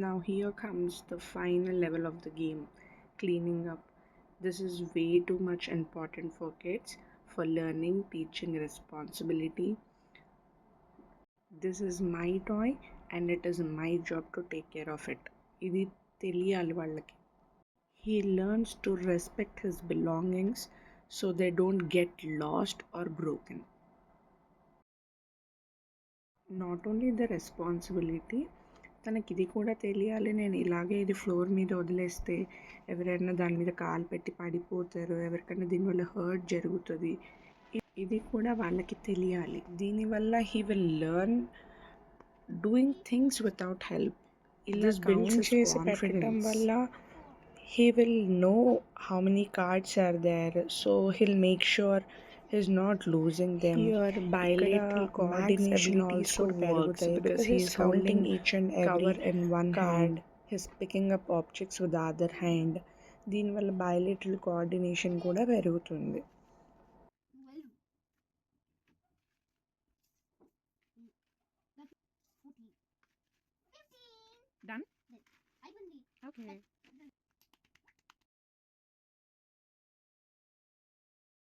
Now, here comes the final level of the game, cleaning up. This is way too much important for kids, for learning, teaching responsibility. This is my toy and it is my job to take care of it. ఇది తెలియాలి వాళ్ళకి. He learns to respect his belongings so they don't get lost or broken. Not only the responsibility, తనకి ఇది కూడా తెలియాలి, నేను ఇలాగే ఇది ఫ్లోర్ మీద వదిలేస్తే ఎవరైనా దాని మీద కాలు పెట్టి పడిపోతారు, ఎవరికైనా దీనివల్ల హర్ట్ జరుగుతుంది, ఇది కూడా వాళ్ళకి తెలియాలి. దీనివల్ల he will learn doing things without help. ఇలా కౌంట్ చేసి పెట్టడం వల్ల he will know how many cards are there, so he'll make sure he's not losing them. Here bilateral coordination also works because he's holding each and every in one hand, he's picking up objects with the other hand. దీనివల్ల bilateral coordination కూడా పెరుగుతుంది. Done? Okay.